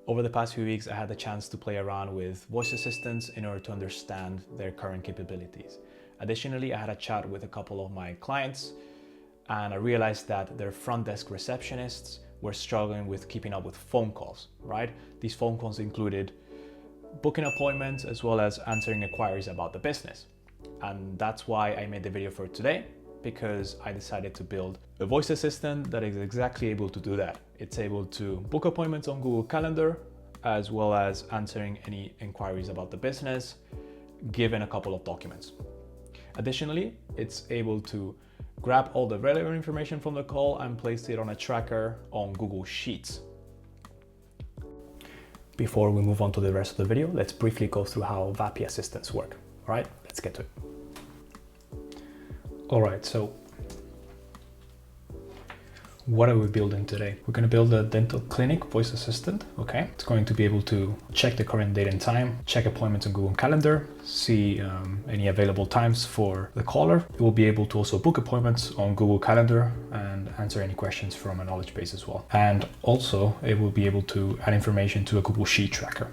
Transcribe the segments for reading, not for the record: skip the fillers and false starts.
Over the past few weeks, I had the chance to play around with voice assistants in order to understand their current capabilities. Additionally, I had a chat with a couple of my clients, and I realized that their front desk receptionists were struggling with keeping up with phone calls, right? These phone calls included booking appointments as well as answering inquiries about the business. And that's why I made the video for today, because I decided to build a voice assistant that is exactly able to do that. It's able to book appointments on Google Calendar, as well as answering any inquiries about the business, given a couple of documents. Additionally, it's able to grab all the relevant information from the call and place it on a tracker on Google Sheets. Before we move on to the rest of the video, let's briefly go through how VAPI assistants work. All right, let's get to it. All right, so what are we building today? We're going to build a dental clinic voice assistant, okay? It's going to be able to check the current date and time, check appointments on Google Calendar, see any available times for the caller. It will be able to also book appointments on Google Calendar and answer any questions from a knowledge base as well. And also it will be able to add information to a Google Sheet tracker,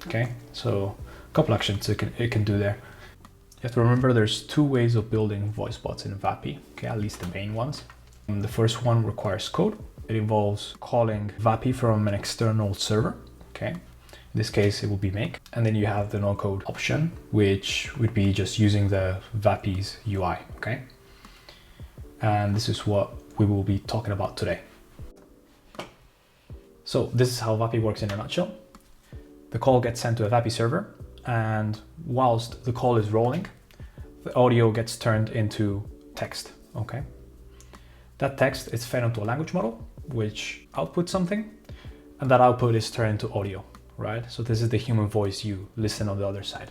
okay? So a couple actions it can do there. You have to remember there's two ways of building voice bots in VAPI, okay, at least the main ones. The first one requires code. It involves calling VAPI from an external server, okay? In this case, it will be make. And then you have the no-code option, which would be just using the VAPI's UI, okay? And this is what we will be talking about today. So this is how VAPI works in a nutshell. The call gets sent to a VAPI server, and whilst the call is rolling, the audio gets turned into text, okay? That text is fed into a language model, which outputs something, and that output is turned into audio, right? So this is the human voice you listen on the other side.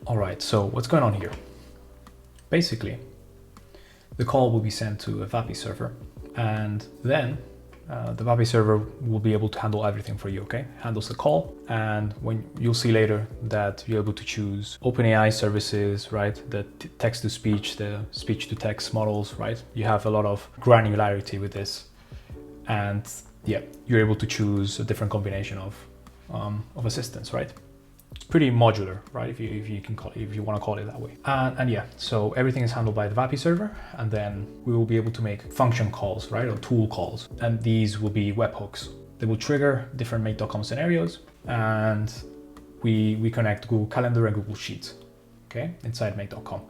All right, so what's going on here? Basically, the call will be sent to a VAPI server, and then the VAPI server will be able to handle everything for you, okay? Handles the call, and when you'll see later that you're able to choose OpenAI services, right? The text-to-speech, the speech-to-text models, right? You have a lot of granularity with this, and yeah, you're able to choose a different combination of assistants, right? It's pretty modular, right? If you want to call it that way. And yeah, so everything is handled by the VAPI server, and then we will be able to make function calls, right? Or tool calls. And these will be webhooks. They will trigger different make.com scenarios, and we connect Google Calendar and Google Sheets, okay? Inside make.com.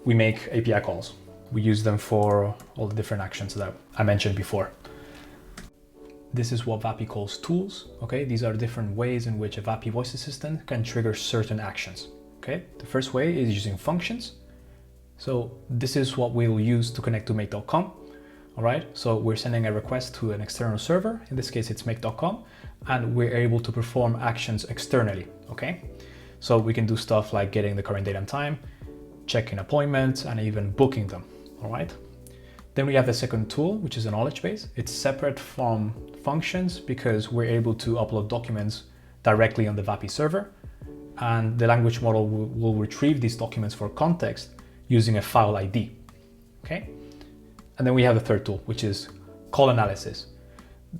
We make API calls. We use them for all the different actions that I mentioned before. This is what VAPI calls tools, okay? These are different ways in which a VAPI voice assistant can trigger certain actions, okay? The first way is using functions. So this is what we'll use to connect to make.com, all right? So we're sending a request to an external server. In this case, it's make.com, and we're able to perform actions externally, okay? So we can do stuff like getting the current date and time, checking appointments, and even booking them, all right? Then we have the second tool, which is a knowledge base. It's separate from functions because we're able to upload documents directly on the VAPI server, and the language model will retrieve these documents for context using a file ID, okay? And then we have the third tool, which is call analysis.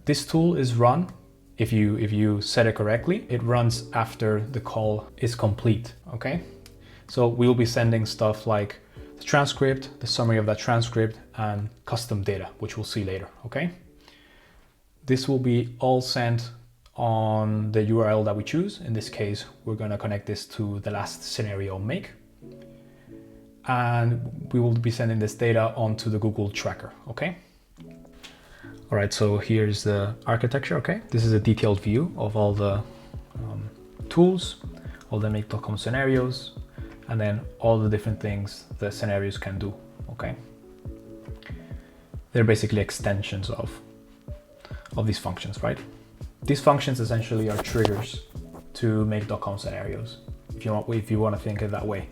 This tool is run, if you set it correctly, it runs after the call is complete, okay? So we'll be sending stuff like the transcript, the summary of that transcript, and custom data, which we'll see later, okay? This will be all sent on the URL that we choose. In this case, we're gonna connect this to the last scenario make. And we will be sending this data onto the Google tracker, okay? All right, so here's the architecture, okay? This is a detailed view of all the tools, all the make.com scenarios, and then all the different things the scenarios can do, okay? They're basically extensions of these functions, right? These functions essentially are triggers to make.com scenarios, if you want to think it that way.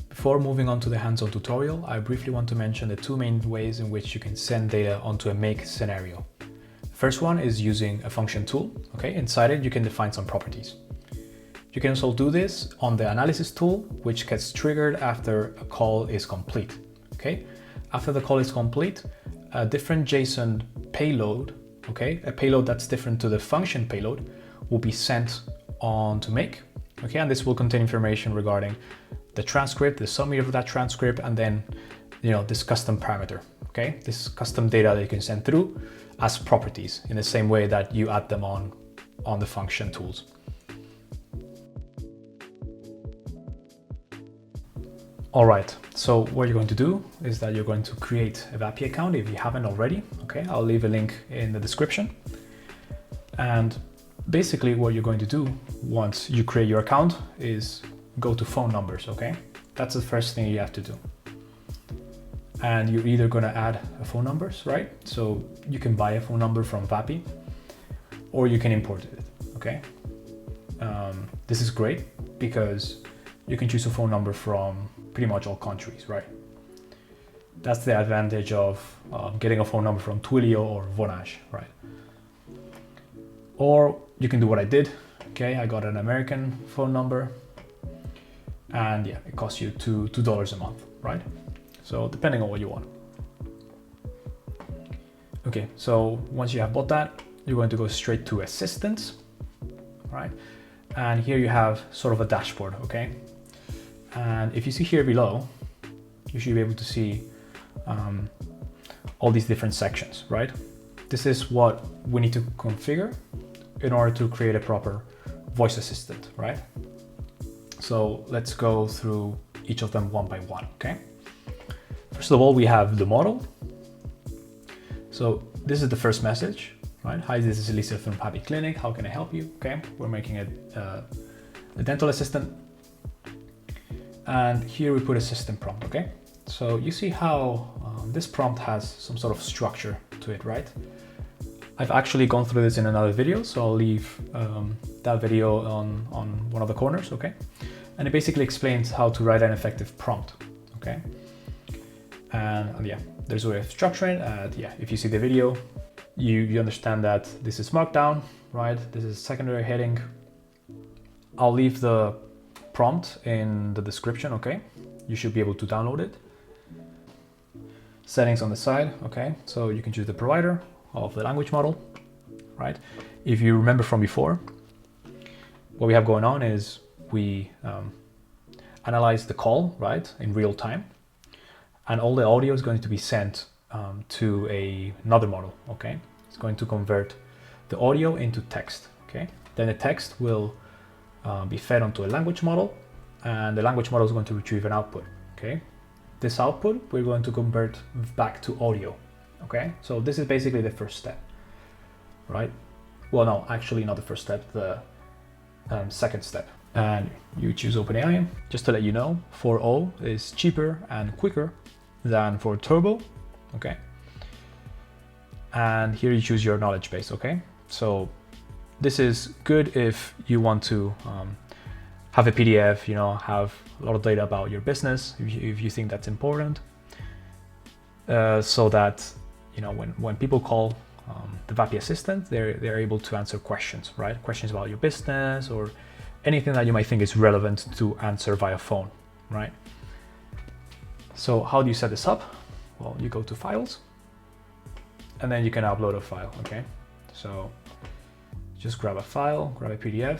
Before moving on to the hands-on tutorial, I briefly want to mention the two main ways in which you can send data onto a make scenario. The first one is using a function tool, okay? Inside it, you can define some properties. You can also do this on the analysis tool, which gets triggered after a call is complete, okay? After the call is complete, a different JSON payload okay? A payload that's different to the function payload will be sent on to make, okay? And this will contain information regarding the transcript, the summary of that transcript, and then, this custom parameter, okay? This custom data that you can send through as properties in the same way that you add them on the function tools. All right, so what you're going to do is that you're going to create a VAPI account if you haven't already, okay? I'll leave a link in the description. And basically what you're going to do once you create your account is go to phone numbers, okay? That's the first thing you have to do. And you're either going to add a phone numbers, right? So you can buy a phone number from VAPI, or you can import it, okay? This is great because you can choose a phone number from pretty much all countries, right? That's the advantage of getting a phone number from Twilio or Vonage, right? Or you can do what I did, okay? I got an American phone number, and yeah, it costs you $2 a month, right? So depending on what you want. Okay, so once you have bought that, you're going to go straight to Assistants, right? And here you have sort of a dashboard, okay? And if you see here below, you should be able to see all these different sections, right? This is what we need to configure in order to create a proper voice assistant, right? So let's go through each of them one by one, okay? First of all, we have the model. So this is the first message, right? Hi, this is Elisa from VAPI Clinic. How can I help you? Okay, we're making a dental assistant. And here we put a system prompt, okay? So you see how this prompt has some sort of structure to it, right? I've actually gone through this in another video, so I'll leave that video on one of the corners, okay? And it basically explains how to write an effective prompt, okay? And yeah, there's a way of structuring it. Yeah, if you see the video, you understand that this is markdown, right? This is secondary heading. I'll leave the prompt in the description, okay? You should be able to download it. Settings on the side, okay? So you can choose the provider of the language model, right? If you remember from before, what we have going on is we analyze the call, right, in real time, and all the audio is going to be sent to another model, okay? It's going to convert the audio into text, okay? Then the text will be fed onto a language model, and the language model is going to retrieve an output, okay? This output we're going to convert back to audio, okay? So this is basically the first step, right? Well, no, actually not the first step, the second step. And you choose OpenAI. Just to let you know, 4.0 is cheaper and quicker than for Turbo, okay? And here you choose your knowledge base, okay? So this is good if you want to have a PDF, have a lot of data about your business, if you think that's important, so that, when people call the VAPI assistant, they're able to answer questions, right? Questions about your business or anything that you might think is relevant to answer via phone, right? So how do you set this up? Well, you go to Files, and then you can upload a file, okay? So just grab a file, grab a PDF,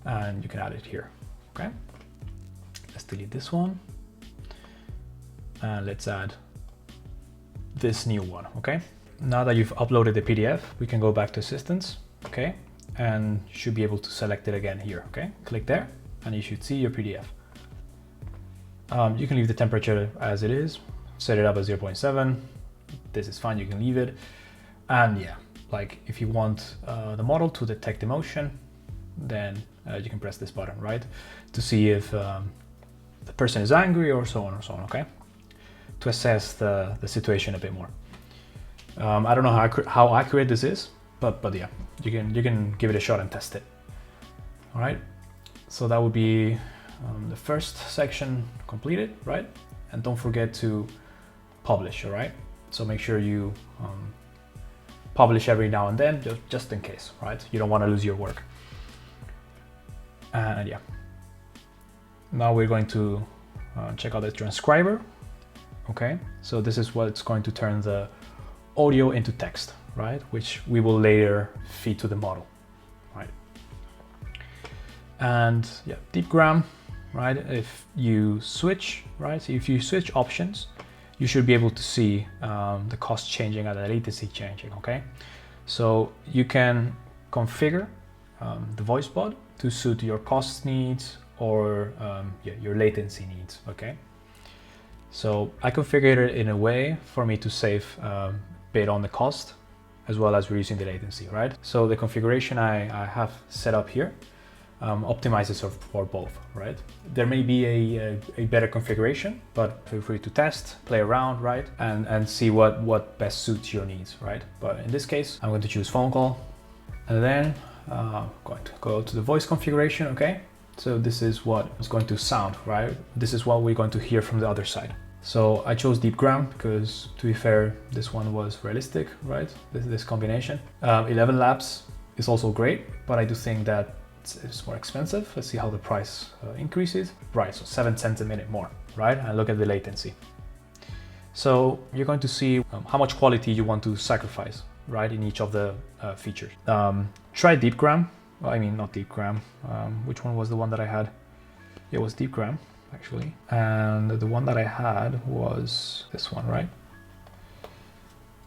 and you can add it here, okay? Let's delete this one, and let's add this new one, okay? Now that you've uploaded the PDF, we can go back to Assistants, okay? And you should be able to select it again here, okay? Click there, and you should see your PDF. You can leave the temperature as it is, set it up as 0.7. This is fine, you can leave it. And yeah, like if you want the model to detect emotion, then you can press this button, right? To see if the person is angry or so on, okay? To assess the situation a bit more. I don't know how accurate this is, but yeah, you can give it a shot and test it. All right, so that would be the first section completed, right? And don't forget to publish, all right? So make sure you publish every now and then, just in case, right? You don't want to lose your work. And yeah, now we're going to check out the transcriber. Okay, so this is what's going to turn the audio into text, right? Which we will later feed to the model, right? And yeah, deepgram, right? If you switch, right? So if you switch options, you should be able to see the cost changing and the latency changing, okay? So you can configure the voice bot to suit your cost needs or your latency needs, okay? So I configured it in a way for me to save a bit on the cost as well as reducing the latency, right? So the configuration I have set up here optimizes for both, right? There may be a better configuration, but feel free to test, play around, right? And see what best suits your needs, right? But in this case, I'm going to choose phone call, and then I'm going to go to the voice configuration, okay? So this is what it's going to sound, right? This is what we're going to hear from the other side. So I chose deepgram because, to be fair, this one was realistic, right? This combination. 11 laps is also great, but I do think that it's more expensive. Let's see how the price increases. Right, so 7 cents a minute more, right? And look at the latency. So you're going to see how much quality you want to sacrifice, right, in each of the features. Try deepgram. Well, I mean, not deepgram. Which one was the one that I had? It was deepgram, actually. And the one that I had was this one, right?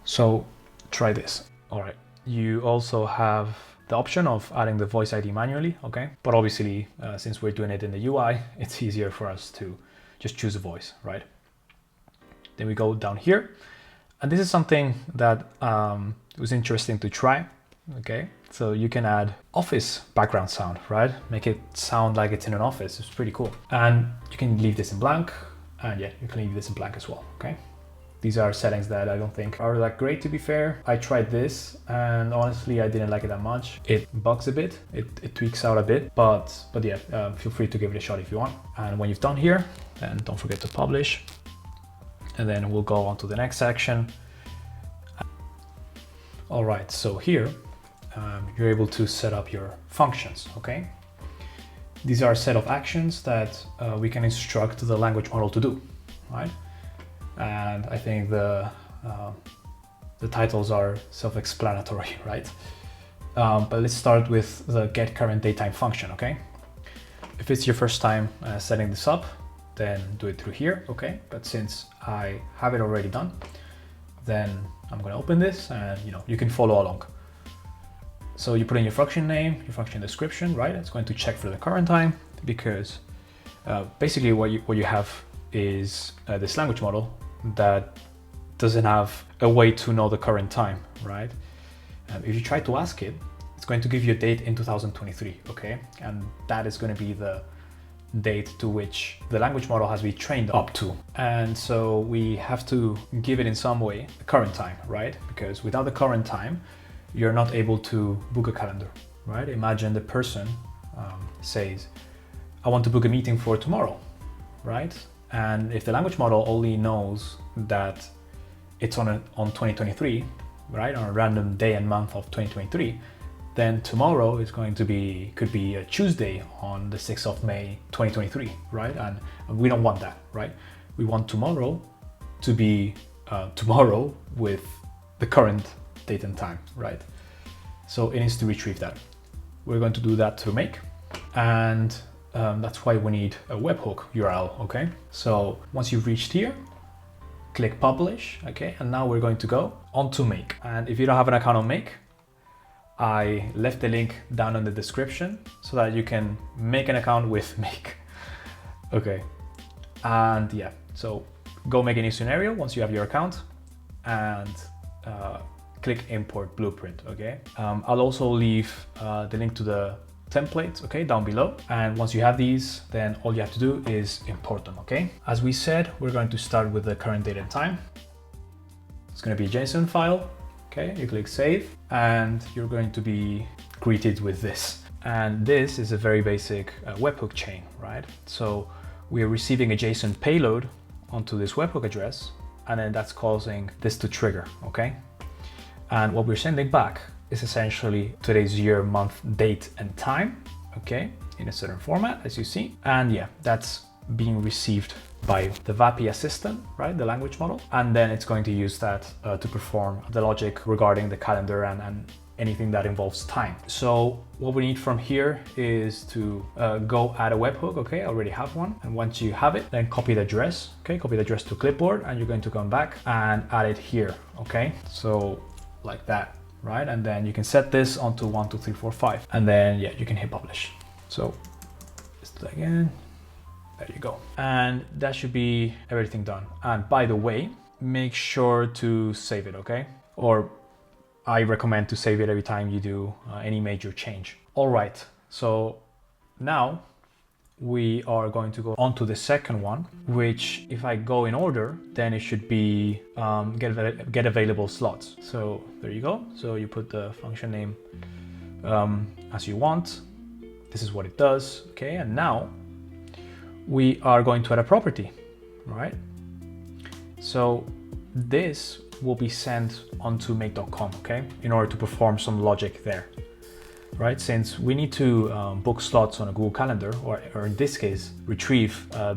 So try this. All right. You also have the option of adding the voice ID manually, okay? But obviously, since we're doing it in the UI, it's easier for us to just choose a voice, right? Then we go down here. And this is something that was interesting to try, okay? So you can add office background sound, right? Make it sound like it's in an office. It's pretty cool. And you can leave this in blank. And yeah, you can leave this in blank as well, okay? These are settings that I don't think are that great, to be fair. I tried this and honestly, I didn't like it that much. It bugs a bit, it tweaks out a bit, but yeah, feel free to give it a shot if you want. And when you've done here, then don't forget to publish. And then we'll go on to the next section. All right, so here, you're able to set up your functions, okay? These are a set of actions that we can instruct the language model to do, right? And I think the titles are self-explanatory, right? But let's start with the get current datetime function, okay? If it's your first time setting this up, then do it through here, okay? But since I have it already done, then I'm gonna open this and you can follow along. So you put in your function name, your function description, right? It's going to check for the current time because basically what you have is this language model that doesn't have a way to know the current time, right? If you try to ask it, it's going to give you a date in 2023, okay? And that is going to be the date to which the language model has been trained up to. And so we have to give it in some way the current time, right? Because without the current time, you're not able to book a calendar, right? Imagine the person says, I want to book a meeting for tomorrow, right? And if the language model only knows that it's on 2023, right, on a random day and month of 2023, then tomorrow is going to be, could be a Tuesday on the 6th of May, 2023, right? And we don't want that, right? We want tomorrow to be tomorrow with the current date and time, right? So it needs to retrieve that. We're going to do that through make, and that's why we need a webhook URL, okay? So once you've reached here, click publish, okay? And now we're going to go on to make. And if you don't have an account on make, I left the link down in the description so that you can make an account with make, okay? And yeah, so go make a new scenario once you have your account and click import blueprint, okay? I'll also leave the link to the templates, okay, down below. And once you have these, then all you have to do is import them, okay? As we said, we're going to start with the current date and time. It's going to be a JSON file, okay? You click save and you're going to be greeted with this. And this is a very basic webhook chain, right? So we are receiving a JSON payload onto this webhook address, and then that's causing this to trigger, okay? And what we're sending back is essentially today's year, month, date, and time, okay, in a certain format, as you see. And yeah, that's being received by the VAPI assistant, right? The language model. And then it's going to use that to perform the logic regarding the calendar and anything that involves time. So what we need from here is to go add a webhook. Okay, I already have one. And once you have it, then copy the address. Okay, copy the address to clipboard, and you're going to come back and add it here. Okay, so like that, right? And then you can set this onto 1, 2, 3, 4, 5, and then yeah, you can hit publish. So just again, there you go. And that should be everything done. And by the way, make sure to save it, okay? Or I recommend to save it every time you do any major change. All right, so now we are going to go on to the second one, which if I go in order, then it should be get available slots. So there you go. So you put the function name as you want. This is what it does, okay? And now we are going to add a property, right? So this will be sent onto make.com, okay? In order to perform some logic there, right? Since we need to book slots on a Google Calendar, or in this case, retrieve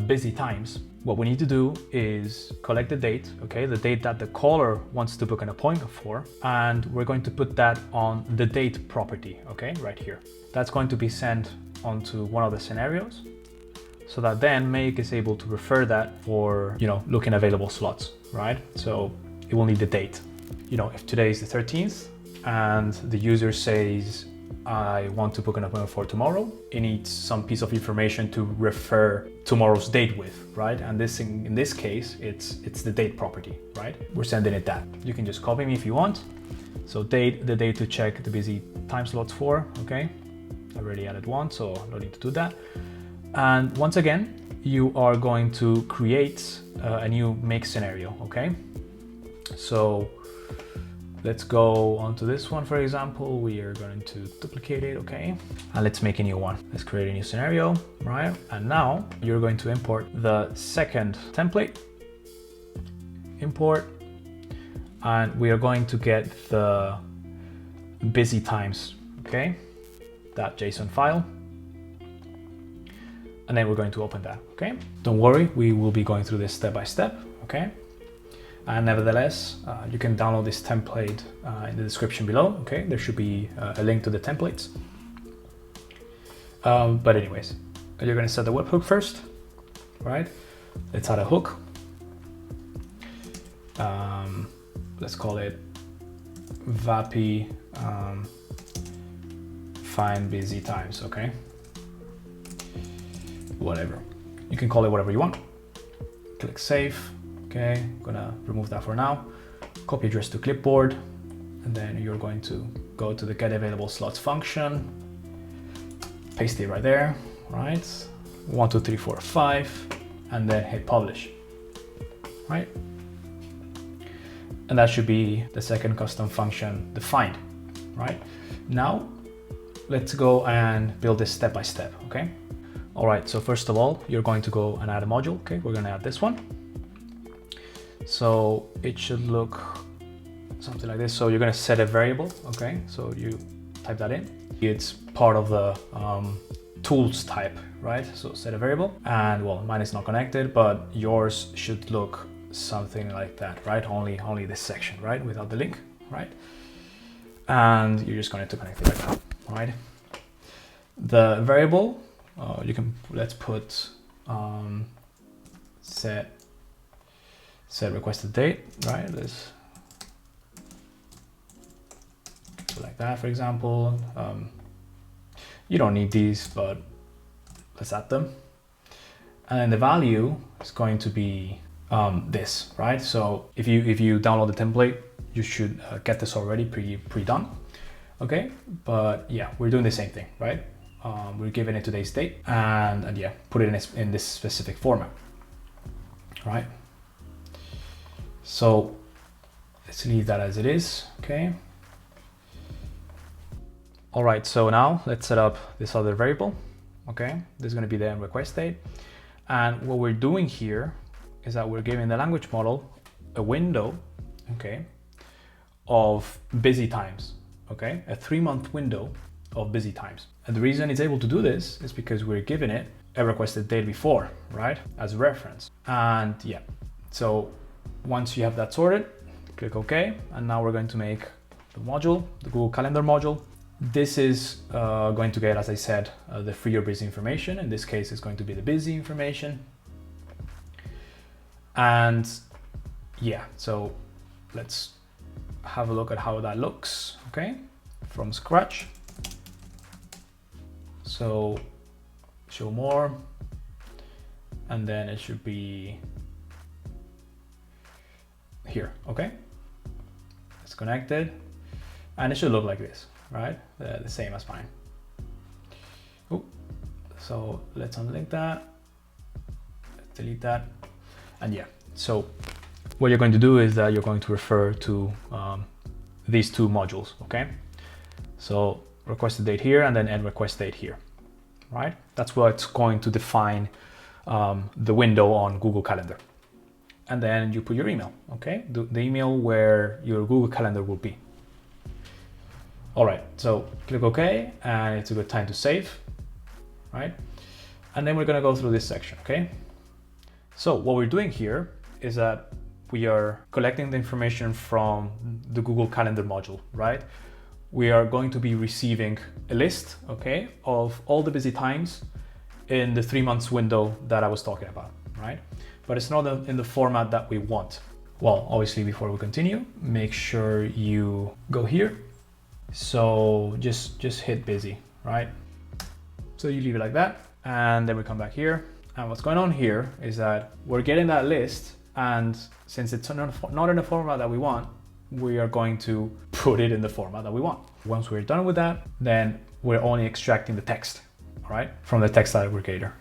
busy times, what we need to do is collect the date, okay? The date that the caller wants to book an appointment for, and we're going to put that on the date property, okay? Right here. That's going to be sent onto one of the scenarios, so that then Make is able to refer that for, you know, looking available slots, right? So it will need the date. You know, if today is the 13th and the user says, I want to book an appointment for tomorrow, it needs some piece of information to refer tomorrow's date with, right? And this in this case, it's the date property, right? We're sending it that. You can just copy me if you want. So the date to check the busy time slots for, okay? I already added one, so no need to do that. And once again, you are going to create a new make scenario, okay? So let's go onto this one, for example. We are going to duplicate it, okay? And let's make a new one. Let's create a new scenario, right? And now you're going to import the second template, import, and we are going to get the busy times, okay? That JSON file. And then we're going to open that, okay? Don't worry, we will be going through this step by step, okay? And nevertheless, you can download this template in the description below, okay? There should be a link to the templates. But anyways, you're gonna set the webhook first, right? Let's add a hook. Let's call it VAPI find busy times, okay? Whatever. You can call it whatever you want. Click save. Okay, I'm gonna remove that for now. Copy address to clipboard, and then you're going to go to the get available slots function, paste it right there, right? 1, 2, 3, 4, 5, and then hit publish, right? And that should be the second custom function defined, right? Now, let's go and build this step by step, okay? All right, so first of all, you're going to go and add a module, okay? We're gonna add this one. So it should look something like this. So you're gonna set a variable, okay? So you type that in. It's part of the tools type, right? So set a variable, and well, mine is not connected, but yours should look something like that, right? Only this section, right? Without the link, right? And you're just going to connect it like that, right? The variable, let's put set requested date, right? Let's do like that, for example. You don't need these, but let's add them. And then the value is going to be this, right? So if you download the template, you should get this already pre-done, okay? But yeah, we're doing the same thing, right? We're giving it today's date, and yeah, put it in this specific format, right? So let's leave that as it is, okay? All right, so now let's set up this other variable, okay? This is gonna be the end request date. And what we're doing here is that we're giving the language model a window, okay, of busy times, okay? A 3-month window of busy times. And the reason it's able to do this is because we're giving it a requested date before, right? As a reference. And yeah, so once you have that sorted, click OK. And now we're going to make the module, the Google Calendar module. This is going to get, as I said, the free or busy information. In this case, it's going to be the busy information. And yeah, so let's have a look at how that looks, okay, from scratch. So show more, and then it should be here, okay? It's connected, and it should look like this, right? The same as mine. Ooh. So let's unlink that, let's delete that, and yeah. So what you're going to do is that you're going to refer to these two modules, okay? So request date here and then end request date here, right? That's what's going to define the window on Google Calendar. And then you put your email, okay? The email where your Google Calendar will be. All right, so click OK, and it's a good time to save, right? And then we're gonna go through this section, okay? So what we're doing here is that we are collecting the information from the Google Calendar module, right? We are going to be receiving a list, okay, of all the busy times in the 3 months window that I was talking about, right? But it's not in the format that we want. Well, obviously, before we continue, make sure you go here. So just hit busy, right? So you leave it like that, and then we come back here. And what's going on here is that we're getting that list, and since it's not in the format that we want, we are going to put it in the format that we want. Once we're done with that, then we're only extracting the text, all right, from the text aggregator,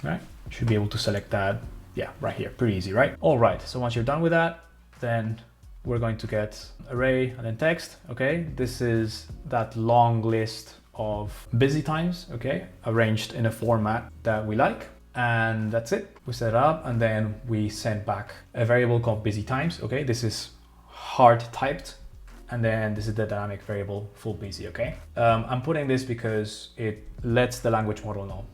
right? Should be able to select that, yeah, right here, pretty easy, right? All right, so once you're done with that, then we're going to get array and then text, okay? This is that long list of busy times, okay, arranged in a format that we like. And that's it. We set it up, and then we send back a variable called busy times, okay? This is hard typed, and then this is the dynamic variable full busy, okay? I'm putting this because it lets the language model know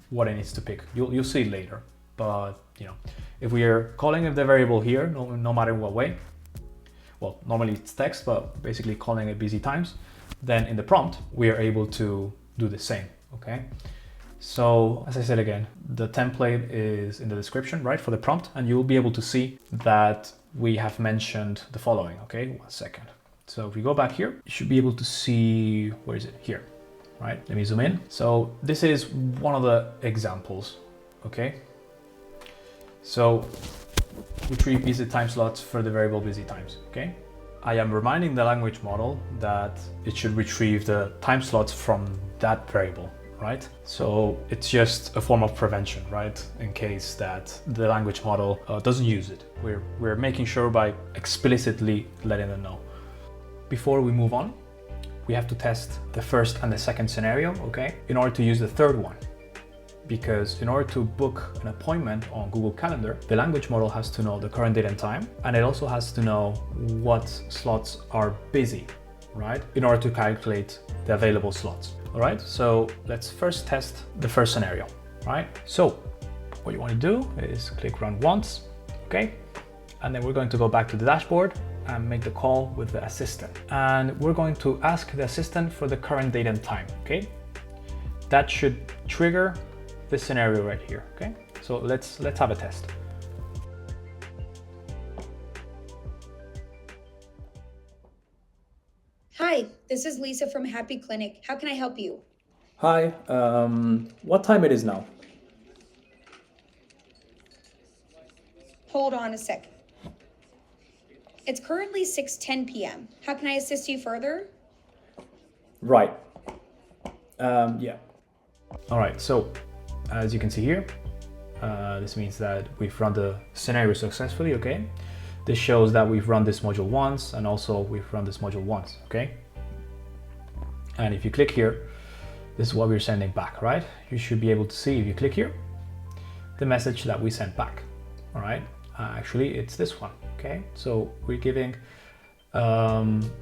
what it needs to pick. You'll see it later, but you know, if we are calling the variable here, no matter what way, well, normally it's text, but basically calling it busy times, then in the prompt, we are able to do the same, okay? So as I said again, the template is in the description, right, for the prompt, and you'll be able to see that we have mentioned the following, okay? 1 second. So if we go back here, you should be able to see, where is it? Here, right? Let me zoom in. So this is one of the examples, okay? So retrieve busy time slots for the variable busy times, okay? I am reminding the language model that it should retrieve the time slots from that variable, right? So it's just a form of prevention, right? In case that the language model doesn't use it. We're making sure by explicitly letting them know. Before we move on, we have to test the first and the second scenario, okay? In order to use the third one. Because in order to book an appointment on Google Calendar, the language model has to know the current date and time, and it also has to know what slots are busy, right? In order to calculate the available slots. All right, so let's first test the first scenario, right? So what you want to do is click run once, okay? And then we're going to go back to the dashboard and make the call with the assistant. And we're going to ask the assistant for the current date and time, okay? That should trigger this scenario right here, okay? So let's have a test. Hi, this is Lisa from Happy Clinic. How can I help you? Hi, what time it is now? Hold on a second. It's currently 6:10 p.m. How can I assist you further? Right. Yeah. All right, so as you can see here, this means that we've run the scenario successfully, okay? This shows that we've run this module once, and also we've run this module once, okay? And if you click here, this is what we're sending back, right? You should be able to see, if you click here, the message that we sent back, all right? Actually, it's this one, okay? So we're giving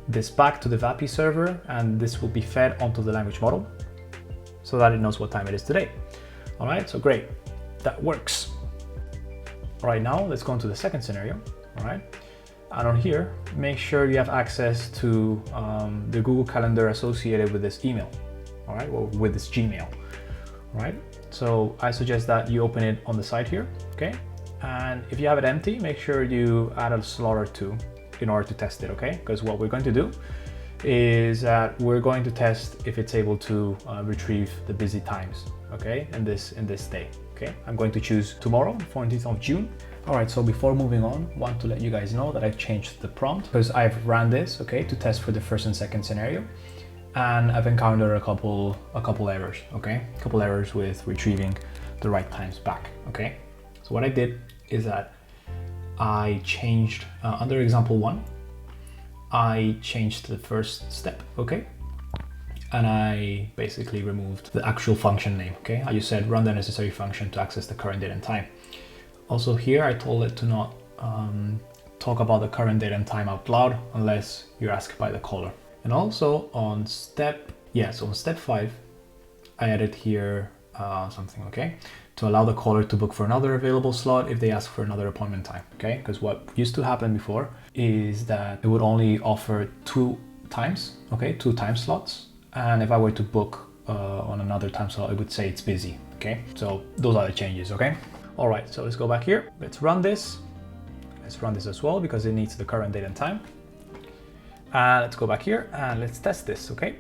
this back to the VAPI server, and this will be fed onto the language model so that it knows what time it is today. All right, so great, that works. All right, now let's go into the second scenario. All right, and on here, make sure you have access to the Google Calendar associated with this email. All right, or with this Gmail. All right, so I suggest that you open it on the side here. Okay, and if you have it empty, make sure you add a slot or two in order to test it. Okay, because what we're going to do is that we're going to test if it's able to retrieve the busy times. Okay, in this day. Okay, I'm going to choose tomorrow, 14th of June. All right, so before moving on, want to let you guys know that I've changed the prompt because I've ran this, okay, to test for the first and second scenario. And I've encountered a couple errors, okay? A couple errors with retrieving the right times back, okay? So what I did is that I changed, under example 1, I changed the first step, okay? And I basically removed the actual function name, okay? I just said run the necessary function to access the current date and time. Also here, I told it to not talk about the current date and time out loud unless you're asked by the caller. And also on step 5, I added here something, okay? To allow the caller to book for another available slot if they ask for another appointment time, okay? Because what used to happen before is that it would only offer 2 times, okay? 2 time slots. And if I were to book on another time slot, it would say it's busy, okay? So those are the changes, okay? All right, so let's go back here. Let's run this. Let's run this as well because it needs the current date and time. Let's go back here and let's test this, okay?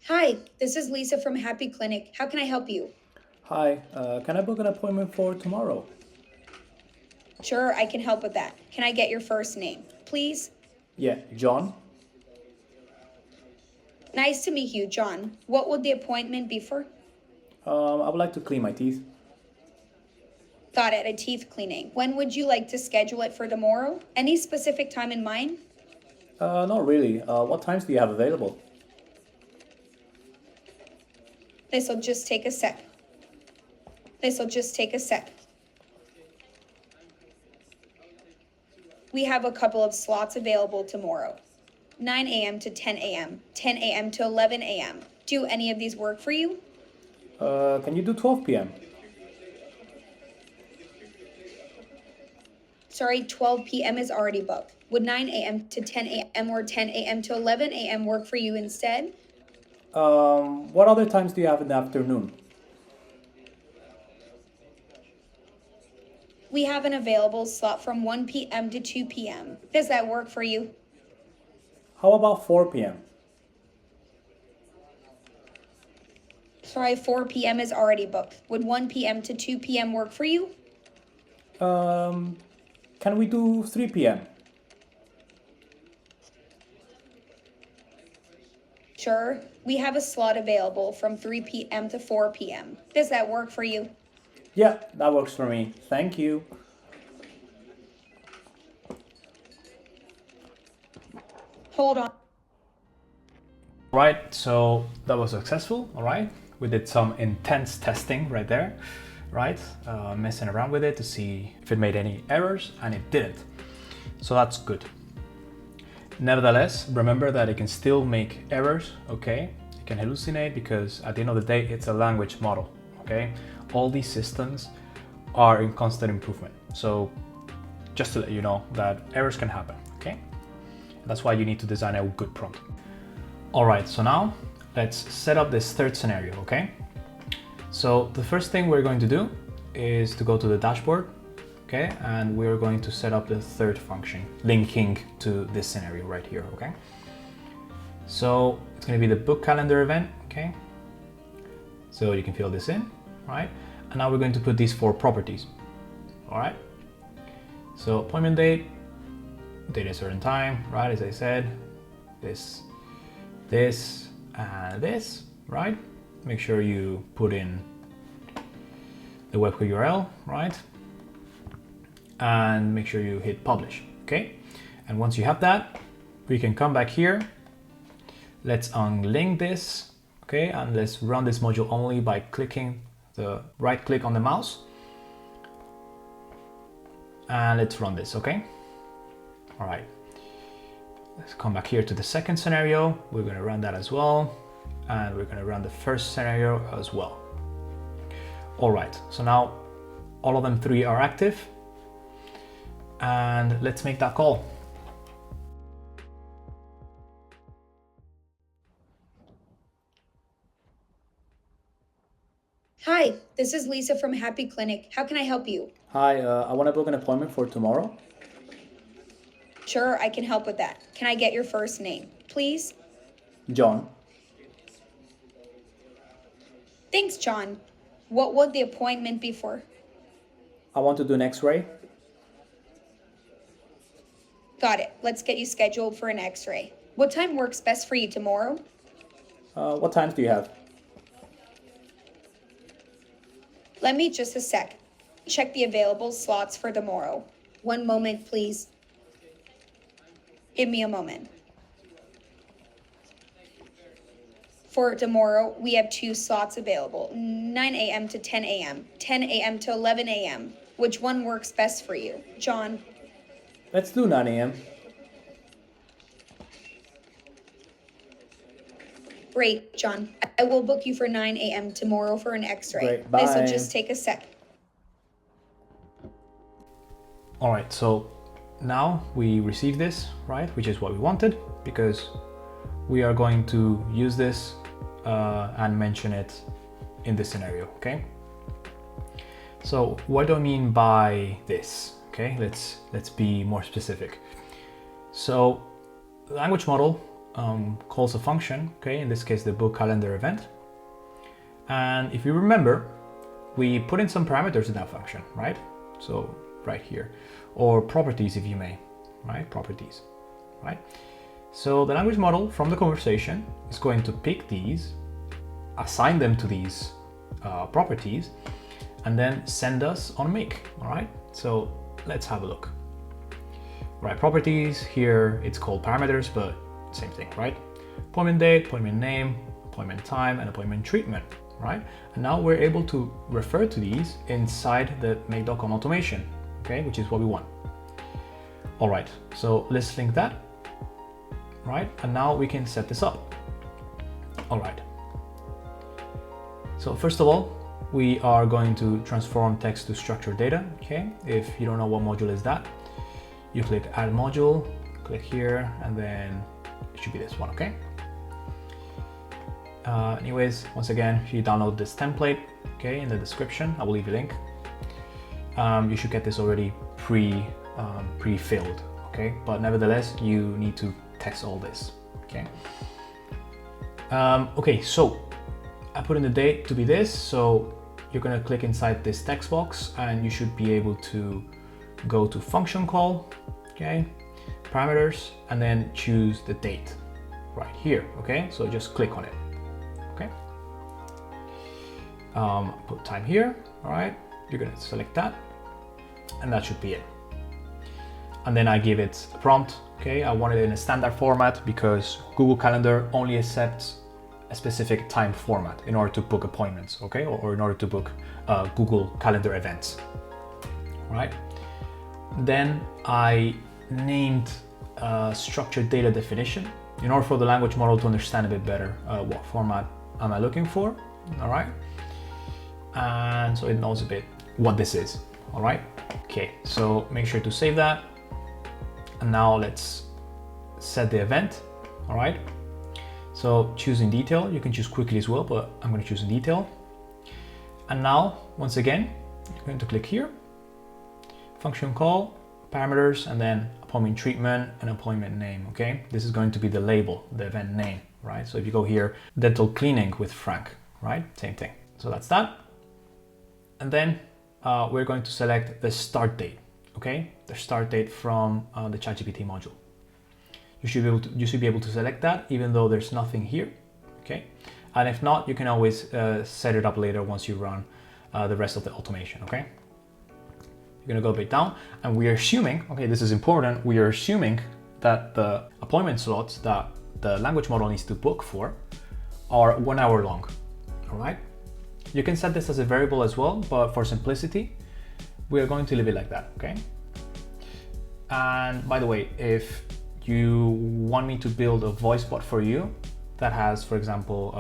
Hi, this is Lisa from Happy Clinic. How can I help you? Hi, can I book an appointment for tomorrow? Sure, I can help with that. Can I get your first name, please? Yeah, John. Nice to meet you, John. What would the appointment be for? I would like to clean my teeth. Got it, a teeth cleaning. When would you like to schedule it for tomorrow? Any specific time in mind? Not really. What times do you have available? This'll just take a sec. We have a couple of slots available tomorrow. 9 a.m. to 10 a.m., 10 a.m. to 11 a.m. Do any of these work for you? Can you do 12 p.m.? Sorry, 12 p.m. is already booked. Would 9 a.m. to 10 a.m. or 10 a.m. to 11 a.m. work for you instead? What other times do you have in the afternoon? We have an available slot from 1 p.m. to 2 p.m. Does that work for you? How about 4 p.m.? Sorry, 4 p.m. is already booked. Would 1 p.m. to 2 p.m. work for you? Can we do 3 p.m.? Sure. We have a slot available from 3 p.m. to 4 p.m. Does that work for you? Yeah, that works for me. Thank you. Hold on. Right, so that was successful, all right? We did some intense testing right there, right? Messing around with it to see if it made any errors, and it didn't. So that's good. Nevertheless, remember that it can still make errors, okay? It can hallucinate because at the end of the day, it's a language model, okay? All these systems are in constant improvement. So just to let you know that errors can happen, okay? That's why you need to design a good prompt. All right, so now let's set up this third scenario, okay? So the first thing we're going to do is to go to the dashboard, okay? And we're going to set up the third function linking to this scenario right here, okay? So it's going to be the book calendar event, okay? So you can fill this in, right? And now we're going to put these 4 properties, all right? So appointment date at a certain time, right? As I said, this, and this, right? Make sure you put in the webhook URL, right? And make sure you hit publish, okay? And once you have that, we can come back here. Let's unlink this, okay? And let's run this module only by clicking the right click on the mouse. And let's run this, okay? All right. Let's come back here to the second scenario. We're going to run that as well. And we're going to run the first scenario as well. All right, so now all of them three are active. And let's make that call. Hi, this is Lisa from Happy Clinic. How can I help you? Hi, I want to book an appointment for tomorrow. Sure, I can help with that. Can I get your first name, please? John. Thanks, John. What would the appointment be for? I want to do an X-ray. Got it. Let's get you scheduled for an X-ray. What time works best for you tomorrow? What times do you have? Let me just a sec. Check the available slots for tomorrow. One moment, please. Give me a moment. For tomorrow, we have 2 slots available, 9 a.m. to 10 a.m., 10 a.m. to 11 a.m. Which one works best for you, John? Let's do 9 a.m. Great, John. I will book you for 9 a.m. tomorrow for an X-ray. Great, bye. This will just take a sec. All right, so now we receive this, right? Which is what we wanted, because we are going to use this and mention it in this scenario, okay? So what do I mean by this? Okay, let's be more specific. So the language model calls a function, okay, in this case the book calendar event. And if you remember, we put in some parameters in that function, right? So right here, or properties if you may, right? Properties, right? So the language model from the conversation is going to pick these, assign them to these properties, and then send us on a make, all right? So let's have a look. Right, properties, here it's called parameters, but same thing, right? Appointment date, appointment name, appointment time, and appointment treatment, right? And now we're able to refer to these inside the make.com automation, okay, which is what we want. All right, so let's link that, right? And now we can set this up. All right. So first of all, we are going to transform text to structured data, okay? If you don't know what module is that, you click add module, click here, and then it should be this one, okay? Anyways, once again, if you download this template, okay, in the description, I will leave a link. You should get this already pre-filled, okay? But nevertheless, you need to test all this, okay? Okay, so I put in the date to be this, so you're gonna click inside this text box and you should be able to go to function call, okay, parameters, and then choose the date right here, okay? So just click on it, okay? Put time here, all right? You're gonna select that, and that should be it. And then I give it a prompt, okay? I want it in a standard format because Google Calendar only accepts a specific time format in order to book appointments, okay? Or in order to book Google Calendar events, right? Then I named structured data definition in order for the language model to understand a bit better what format am I looking for, all right? And so it knows a bit what this is, all right? Okay, so make sure to save that. And now let's set the event, all right? So choose in detail, you can choose quickly as well, but I'm going to choose in detail. And now, once again, you're going to click here, function call, parameters, and then appointment treatment and appointment name, okay? This is going to be the label, the event name, right? So if you go here, dental cleaning with Frank, right? Same thing. So that's that. And then we're going to select the start date, okay? The start date from the ChatGPT module. You should be able to select that even though there's nothing here, okay? And if not, you can always set it up later once you run the rest of the automation, okay? You're gonna go a bit down, and we are assuming, okay, this is important, we are assuming that the appointment slots that the language model needs to book for are 1 hour long, all right? You can set this as a variable as well, but for simplicity, we are going to leave it like that, okay? And by the way, if you want me to build a voice bot for you that has, for example,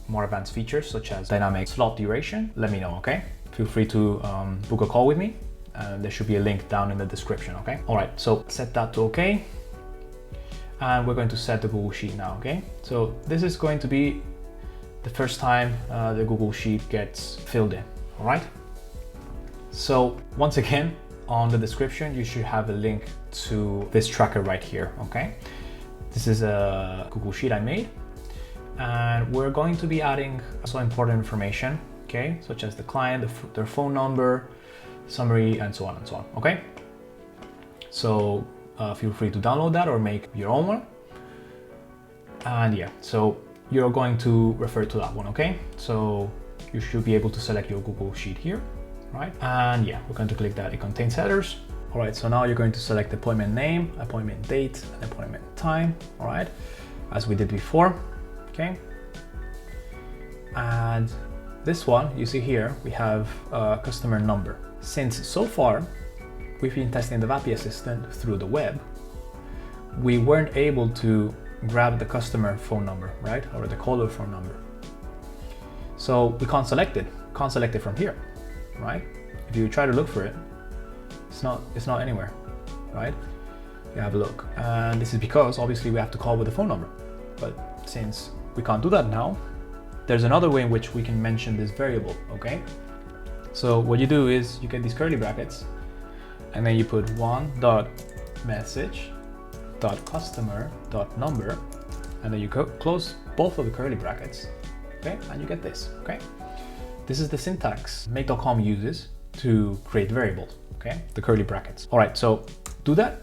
more advanced features such as dynamic slot duration, let me know, okay? Feel free to book a call with me. There should be a link down in the description, okay? All right, so set that to okay. And we're going to set the Google Sheet now, okay? So this is going to be the first time the Google Sheet gets filled in, all right? So once again, on the description, you should have a link to this tracker right here, okay? This is a Google Sheet I made, and we're going to be adding some important information, okay? Such as the client, their phone number, summary, and so on, okay? So feel free to download that or make your own one. And yeah, so you're going to refer to that one, okay? So you should be able to select your Google Sheet here, right? And yeah, we're going to click that it contains headers. All right, so now you're going to select appointment name, appointment date, and appointment time, all right? As we did before, okay? And this one, you see here, we have a customer number. Since so far, we've been testing the VAPI assistant through the web, we weren't able to grab the customer phone number, right? Or the caller phone number. So we can't select it from here, right? If you try to look for it, it's not anywhere, right? You have a look. And this is because obviously we have to call with the phone number. But since we can't do that now, there's another way in which we can mention this variable, okay? So what you do is you get these curly brackets, and then you put one.message.customer.number, and then you close both of the curly brackets, okay? And you get this, okay? This is the syntax make.com uses to create variables, okay? The curly brackets. All right, so do that,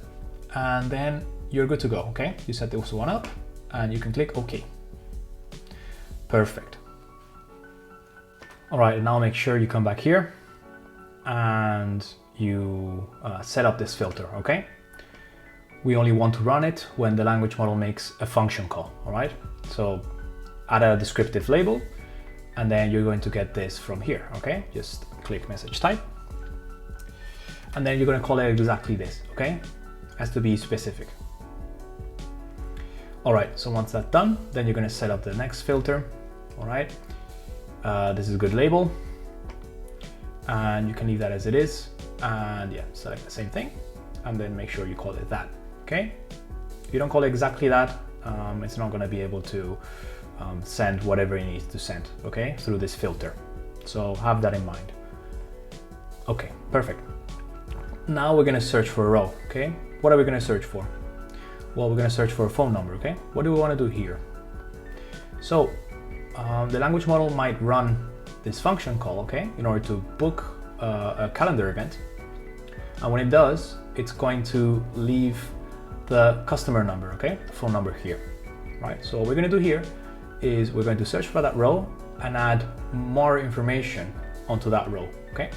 and then you're good to go, okay? You set this one up, and you can click OK. Perfect. All right, now make sure you come back here, and you set up this filter, okay? We only want to run it when the language model makes a function call, all right? So add a descriptive label, and then you're going to get this from here, okay? Just click message type, and then you're going to call it exactly this, okay? Has to be specific. All right, so once that's done, then you're going to set up the next filter, all right? This is a good label, and you can leave that as it is, and yeah, select the same thing, and then make sure you call it that, okay? If you don't call it exactly that, it's not going to be able to send whatever it needs to send, okay, through this filter. So have that in mind. Okay, perfect. Now we're going to search for a row, okay? What are we going to search for? Well, we're going to search for a phone number, okay? What do we want to do here? So the language model might run this function call, okay, in order to book a calendar event. And when it does, it's going to leave the customer number, okay, the phone number here, right? So what we're going to do here is we're going to search for that row and add more information onto that row, okay?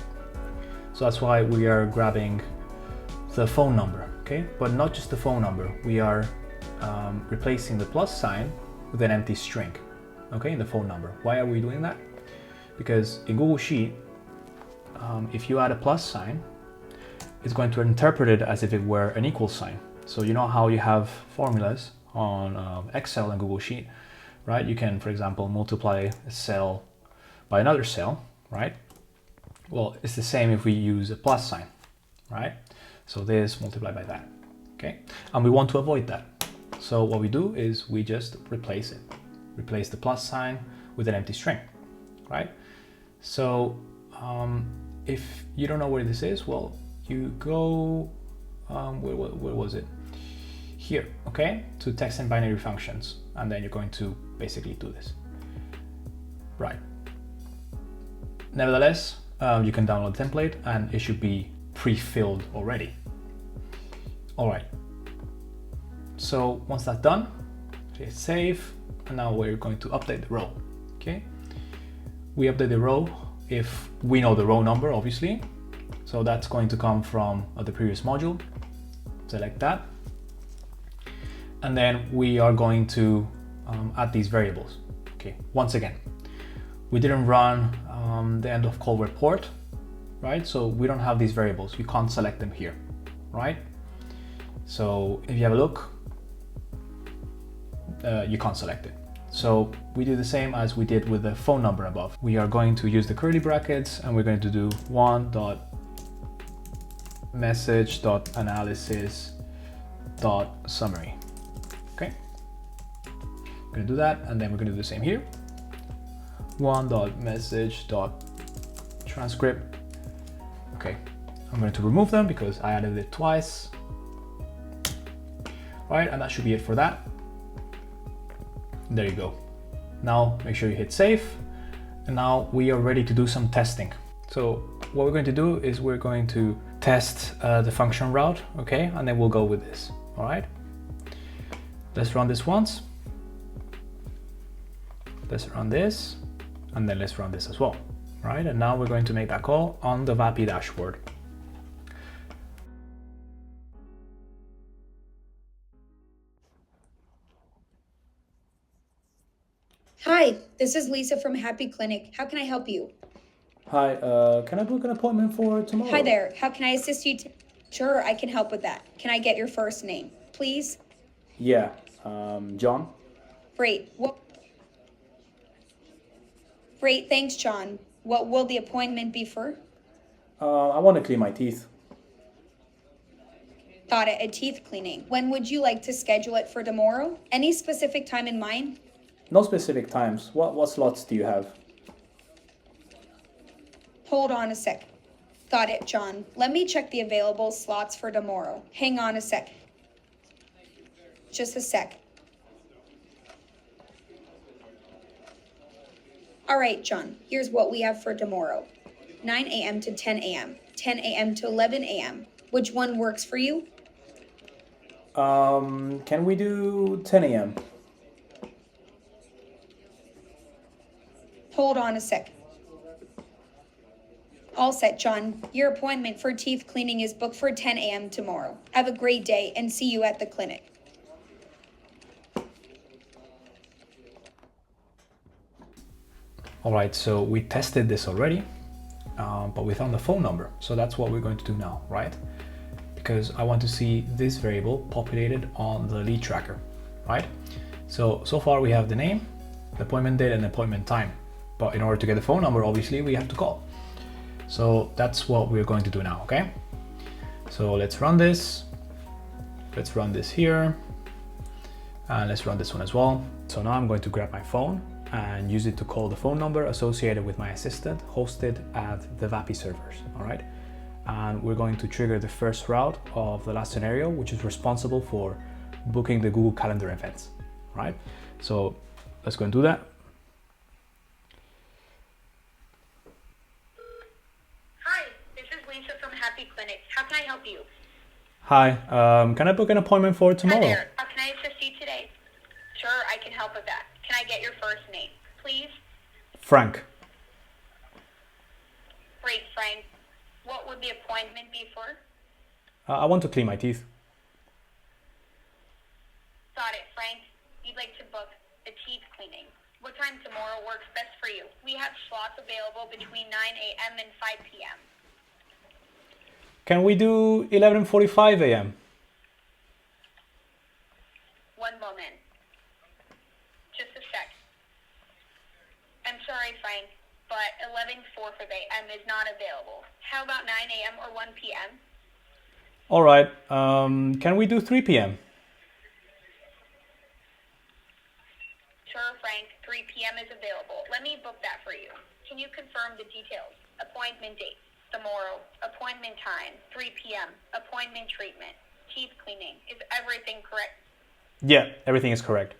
So that's why we are grabbing the phone number, okay? But not just the phone number, we are replacing the plus sign with an empty string, okay, in the phone number. Why are we doing that? Because in Google Sheet, if you add a plus sign, it's going to interpret it as if it were an equal sign. So you know how you have formulas on Excel and Google Sheet, right? You can, for example, multiply a cell by another cell, right? Well, it's the same if we use a plus sign, right? So this multiplied by that, okay? And we want to avoid that. So what we do is we just replace it. Replace the plus sign with an empty string, right? So if you don't know where this is, well, you go, where was it? Here, okay? To text and binary functions. And then you're going to basically do this, right? Nevertheless, you can download the template and it should be pre-filled already. All right. So once that's done, hit save. And now we're going to update the row, okay? We update the row if we know the row number, obviously. So that's going to come from the previous module. Select that. And then we are going to add these variables, okay? Once again, we didn't run the end of call report, right? So we don't have these variables. You can't select them here, right? So if you have a look, you can't select it. So we do the same as we did with the phone number above. We are going to use the curly brackets and we're going to do one.message.analysis.summary. Okay, we're going to do that, and then we're going to do the same here. One.message.transcript. Okay, I'm going to remove them because I added it twice. All right, and that should be it for that. There you go. Now make sure you hit save. And now we are ready to do some testing. So what we're going to do is we're going to test the function route, okay? And then we'll go with this, all right? Let's run this once. Let's run this, and then let's run this as well, all right? And now we're going to make that call on the VAPI dashboard. Hi, this is Lisa from Happy Clinic. How can I help you? Hi, can I book an appointment for tomorrow? Hi there. How can I assist you? Sure, I can help with that. Can I get your first name, please? Yeah, John. Great. Great, thanks, John. What will the appointment be for? I want to clean my teeth. Got it, a teeth cleaning. When would you like to schedule it for tomorrow? Any specific time in mind? No specific times. What slots do you have? Hold on a sec. Got it, John. Let me check the available slots for tomorrow. Hang on a sec. Just a sec. All right, John, here's what we have for tomorrow. 9 a.m. to 10 a.m., 10 a.m. to 11 a.m. Which one works for you? Can we do 10 a.m.? Hold on a sec. All set, John. Your appointment for teeth cleaning is booked for 10 a.m. tomorrow. Have a great day and see you at the clinic. All right, so we tested this already, but we found the phone number. So that's what we're going to do now, right? Because I want to see this variable populated on the lead tracker, right? So far we have the name, the appointment date, and the appointment time. But in order to get the phone number, obviously we have to call. So that's what we're going to do now, okay? So let's run this. Let's run this here. And let's run this one as well. So now I'm going to grab my phone and use it to call the phone number associated with my assistant hosted at the VAPI servers, all right? And we're going to trigger the first route of the last scenario, which is responsible for booking the Google Calendar events, all right? So let's go and do that. Hi, this is Lisa from Happy Clinic. How can I help you? Hi, can I book an appointment for tomorrow? Hi there. How can I assist you today? Sure, I can help with that. Can I get your first name, please? Frank. Great, Frank. What would the appointment be for? I want to clean my teeth. Got it, Frank. You'd like to book the teeth cleaning. What time tomorrow works best for you? We have slots available between 9 a.m. and 5 p.m. Can we do 11:45 a.m.? One moment. Just a sec. I'm sorry, Frank, but 11:45 a.m. is not available. How about 9 a.m. or 1 p.m.? All right, can we do 3 p.m.? Sure, Frank, 3 p.m. is available. Let me book that for you. Can you confirm the details? Appointment date, tomorrow, appointment time, 3 p.m., appointment treatment, teeth cleaning. Is everything correct? Yeah, everything is correct.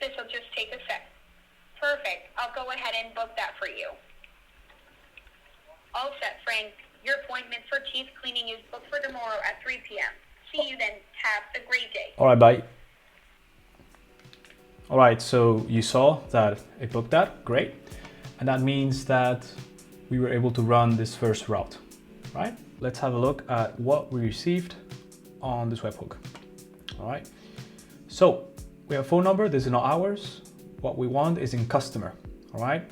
This will just take a sec. Perfect. I'll go ahead and book that for you. All set, Frank. Your appointment for teeth cleaning is booked for tomorrow at 3 p.m. See you then. Have a great day. All right, bye. All right, so you saw that it booked that, great. And that means that we were able to run this first route, right? Let's have a look at what we received on this webhook. All right, so we have a phone number, this is not ours. What we want is in customer, all right?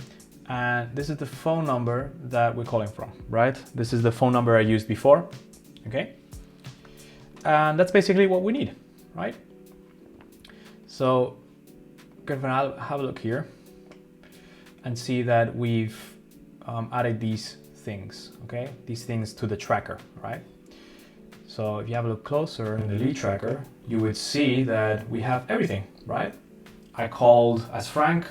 And this is the phone number that we're calling from, right? This is the phone number I used before, okay? And that's basically what we need, right? So go ahead and have a look here and see that we've added these things, okay? These things to the tracker, right? So if you have a look closer in the lead tracker, you would see that we have everything, right? I called as Frank.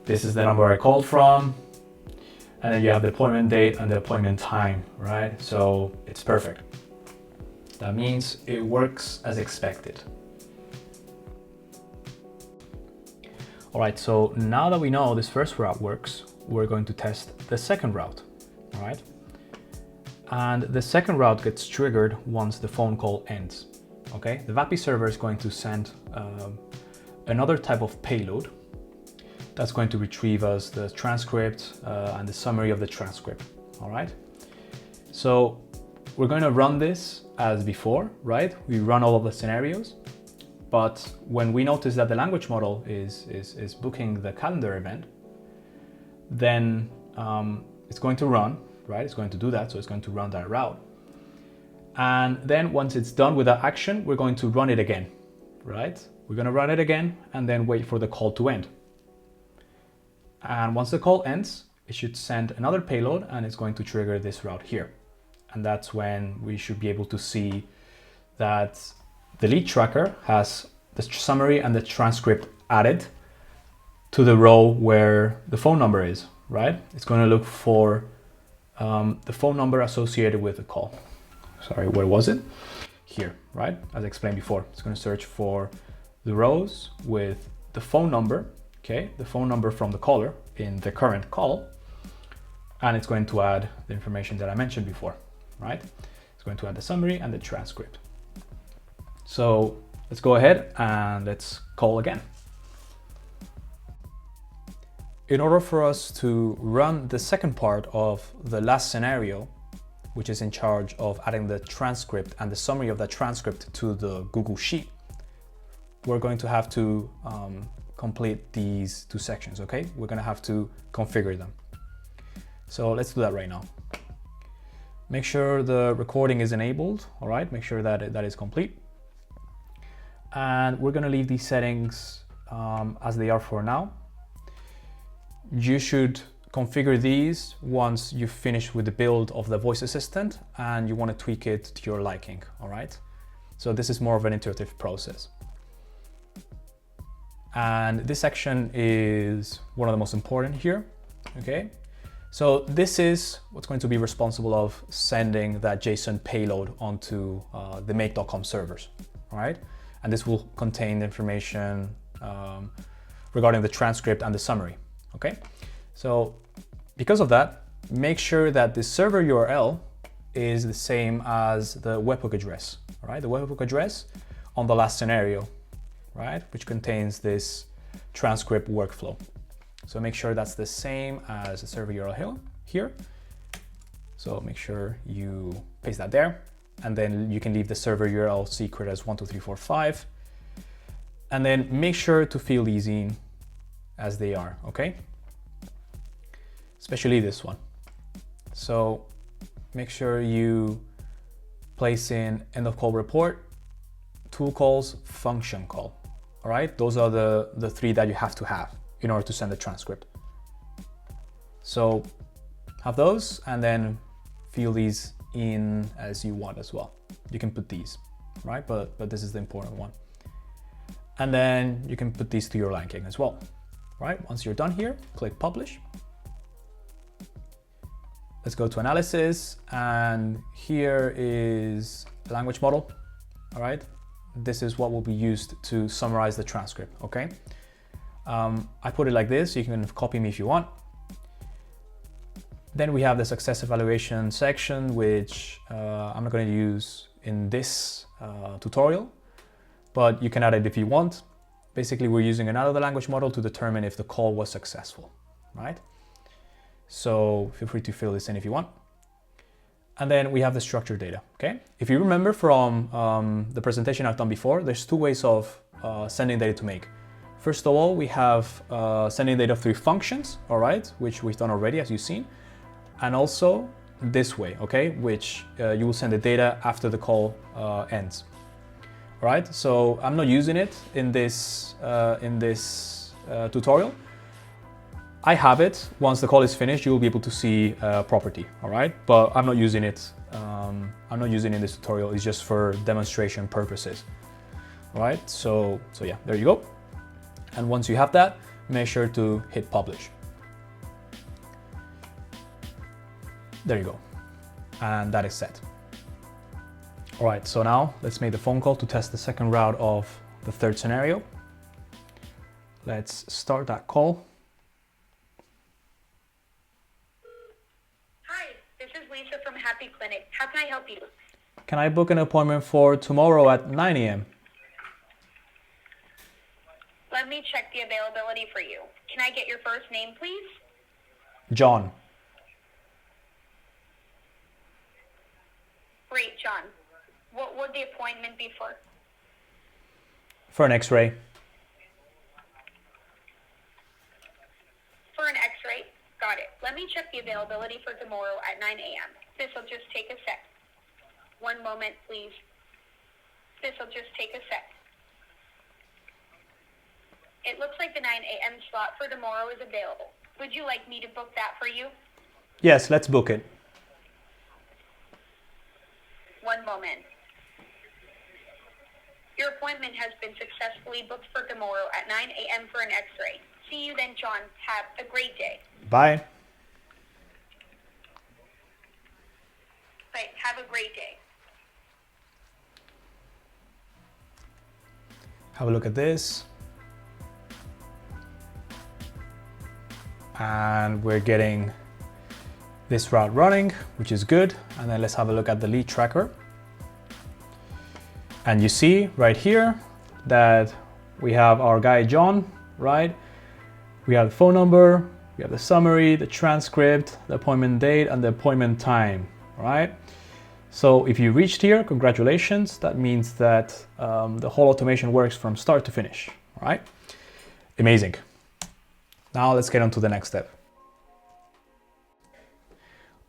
This is the number I called from. And then you have the appointment date and the appointment time, right? So it's perfect. That means it works as expected. All right, so now that we know this first route works, we're going to test the second route, all right? And the second route gets triggered once the phone call ends, okay? The VAPI server is going to send another type of payload that's going to retrieve us the transcript and the summary of the transcript, all right? So we're going to run this as before, right? We run all of the scenarios, but when we notice that the language model is booking the calendar event, then it's going to run, right? It's going to do that, so it's going to run that route. And then once it's done with that action, we're going to run it again, right? We're going to run it again and then wait for the call to end. And once the call ends, it should send another payload and it's going to trigger this route here. And that's when we should be able to see that the lead tracker has the summary and the transcript added to the row where the phone number is, right? It's going to look for the phone number associated with the call. Sorry, where was it? Here, right? As I explained before, it's going to search for the rows with the phone number, okay? The phone number from the caller in the current call, and it's going to add the information that I mentioned before, right? It's going to add the summary and the transcript. So let's go ahead and let's call again. In order for us to run the second part of the last scenario, which is in charge of adding the transcript and the summary of that transcript to the Google Sheet, we're going to have to complete these two sections, okay? We're gonna have to configure them. So let's do that right now. Make sure the recording is enabled, all right? Make sure that that is complete. And we're gonna leave these settings as they are for now. You should configure these once you've finished with the build of the voice assistant and you want to tweak it to your liking, all right? So this is more of an iterative process. And this section is one of the most important here, okay? So this is what's going to be responsible of sending that JSON payload onto the make.com servers, all right? And this will contain information regarding the transcript and the summary, okay? So because of that, make sure that the server URL is the same as the webhook address, all right? The webhook address on the last scenario, right? Which contains this transcript workflow. So make sure that's the same as the server URL here. So make sure you paste that there, and then you can leave the server URL secret as 12345. And then make sure to fill these in as they are, okay? Especially this one. So make sure you place in end of call report, tool calls, function call. All right, those are the three that you have to have in order to send the transcript. So have those and then fill these in as you want as well. You can put these, right? But this is the important one. And then you can put these to your liking as well, right? Once you're done here, click publish. Let's go to analysis, and here is the language model, all right? This is what will be used to summarize the transcript, okay? I put it like this, you can copy me if you want. Then we have the success evaluation section, which I'm not gonna use in this tutorial, but you can add it if you want. Basically, we're using another language model to determine if the call was successful, right? So feel free to fill this in if you want. And then we have the structured data, okay? If you remember from the presentation I've done before, there's two ways of sending data to make. First of all, we have sending data through functions, all right, which we've done already, as you've seen. And also this way, okay? Which you will send the data after the call ends. All right, so I'm not using it in this tutorial. I have it. Once the call is finished, you will be able to see property, all right? But I'm not using it. I'm not using it in this tutorial. It's just for demonstration purposes, all right? So yeah, there you go. And once you have that, make sure to hit publish. There you go. And that is set. All right, so now let's make the phone call to test the second route of the third scenario. Let's start that call. Hi, this is Lisa from Happy Clinic. How can I help you? Can I book an appointment for tomorrow at 9 a.m.? Let me check the availability for you. Can I get your first name, please? John. Great, John. What would the appointment be for? For an X-ray. For an X-ray? Got it. Let me check the availability for tomorrow at 9 a.m. This will just take a sec. One moment, please. This will just take a sec. It looks like the 9 a.m. slot for tomorrow is available. Would you like me to book that for you? Yes, let's book it. One moment. Your appointment has been successfully booked for tomorrow at 9 a.m. for an X-ray. See you then, John. Have a great day. Bye. Right, have a great day. Have a look at this. And we're getting this route running, which is good. And then let's have a look at the lead tracker. And you see right here that we have our guy John, right? We have the phone number, we have the summary, the transcript, the appointment date, and the appointment time, right? So if you reached here, congratulations. That means that the whole automation works from start to finish, all right? Amazing. Now let's get on to the next step.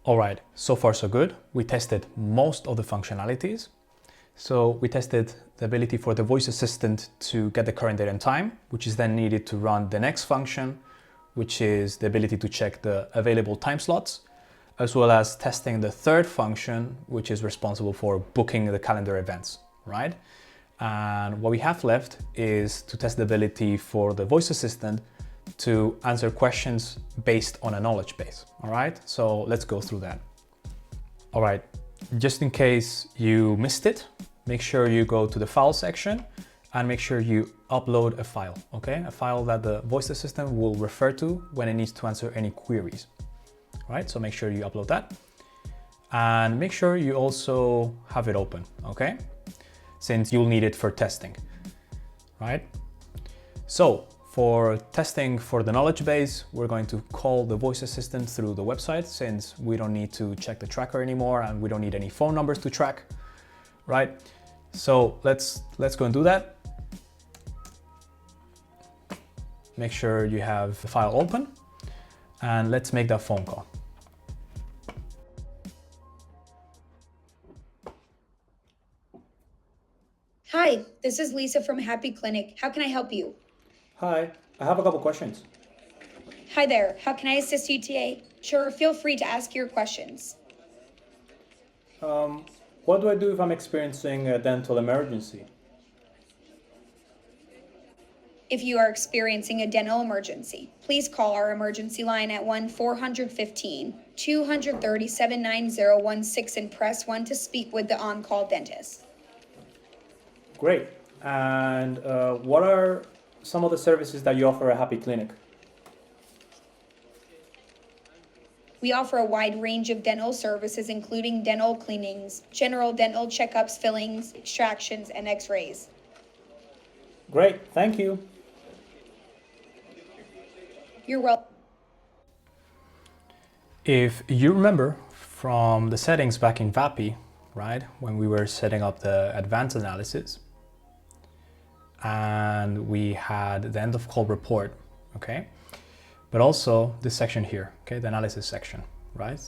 All right, so far so good. We tested most of the functionalities. So we tested the ability for the voice assistant to get the current date and time, which is then needed to run the next function, which is the ability to check the available time slots, as well as testing the third function, which is responsible for booking the calendar events, right? And what we have left is to test the ability for the voice assistant to answer questions based on a knowledge base, all right? So let's go through that. All right, just in case you missed it, make sure you go to the file section and make sure you upload a file, okay? A file that the voice assistant will refer to when it needs to answer any queries, right? So make sure you upload that and make sure you also have it open, okay? Since you'll need it for testing, right? So for testing for the knowledge base, we're going to call the voice assistant through the website since we don't need to check the tracker anymore and we don't need any phone numbers to track, right? So let's go and do that. Make sure you have the file open and let's make that phone call. Hi, this is Lisa from Happy Clinic. How can I help you? Hi, I have a couple questions. Hi there. How can I assist you today? Sure, feel free to ask your questions. What do I do if I'm experiencing a dental emergency? If you are experiencing a dental emergency, please call our emergency line at 1-415-230-79016 and press 1 to speak with the on-call dentist. Great. And what are some of the services that you offer at Happy Clinic? We offer a wide range of dental services, including dental cleanings, general dental checkups, fillings, extractions, and x-rays. Great, thank you. You're welcome. If you remember from the settings back in VAPI, right, when we were setting up the advanced analysis, and we had the end of call report, okay, but also this section here, okay, the analysis section, right?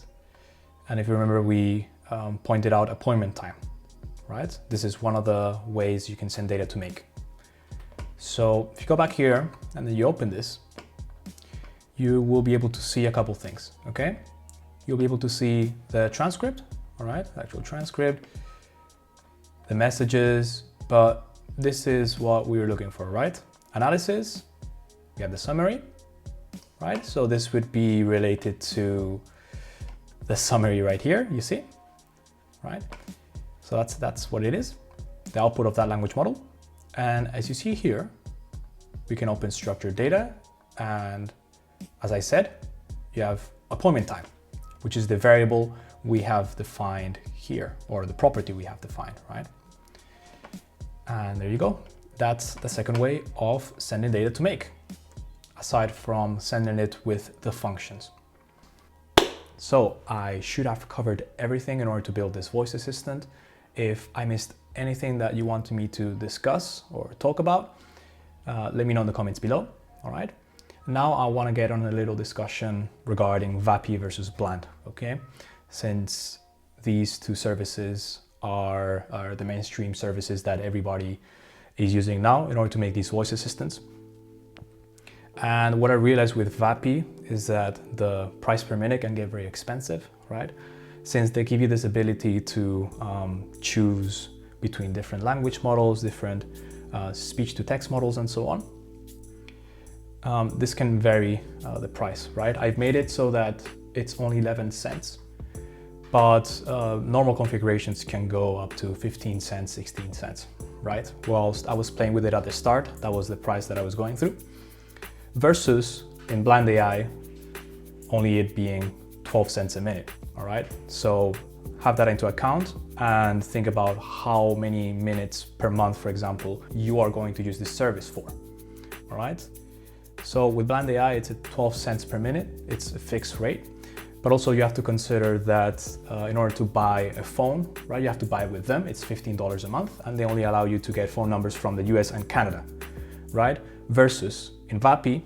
And if you remember, we pointed out appointment time, right? This is one of the ways you can send data to make. So if you go back here and then you open this, you will be able to see a couple things, okay? You'll be able to see the transcript, all right? The actual transcript, the messages, but this is what we were looking for, right? Analysis, we have the summary, right? So this would be related to the summary right here, you see, right? So that's what it is, the output of that language model. And as you see here, we can open structured data. And as I said, you have appointment time, which is the variable we have defined here, or the property we have defined, right? And there you go. That's the second way of sending data to make, aside from sending it with the functions. So I should have covered everything in order to build this voice assistant. If I missed anything that you want me to discuss or talk about, let me know in the comments below, all right? Now I want to get on a little discussion regarding VAPI versus Bland, okay? Since these two services are the mainstream services that everybody is using now in order to make these voice assistants. And what I realized with VAPI is that the price per minute can get very expensive, right? Since they give you this ability to choose between different language models, different speech-to-text models, and so on. This can vary the price, right? I've made it so that it's only 11 cents, but normal configurations can go up to 15 cents, 16 cents, right? Whilst I was playing with it at the start, that was the price that I was going through. Versus in Bland AI, only it being 12 cents a minute, all right? So have that into account and think about how many minutes per month, for example, you are going to use this service for, all right? So with Bland AI, it's at 12 cents per minute. It's a fixed rate, but also you have to consider that in order to buy a phone, right, you have to buy it with them. It's $15 a month, and they only allow you to get phone numbers from the US and Canada, right? Versus in VAPI,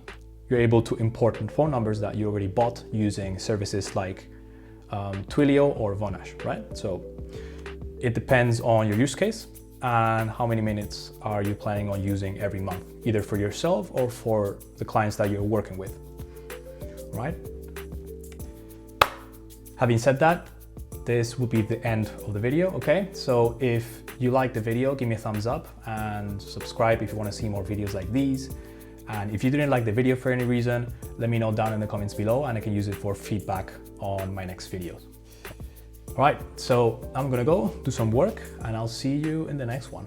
you're able to import phone numbers that you already bought using services like Twilio or Vonash, right? So it depends on your use case and how many minutes are you planning on using every month, either for yourself or for the clients that you're working with, right? Having said that, this will be the end of the video, okay? So if you like the video, give me a thumbs up and subscribe if you want to see more videos like these. And if you didn't like the video for any reason, let me know down in the comments below and I can use it for feedback on my next videos. All right, so I'm gonna go do some work and I'll see you in the next one.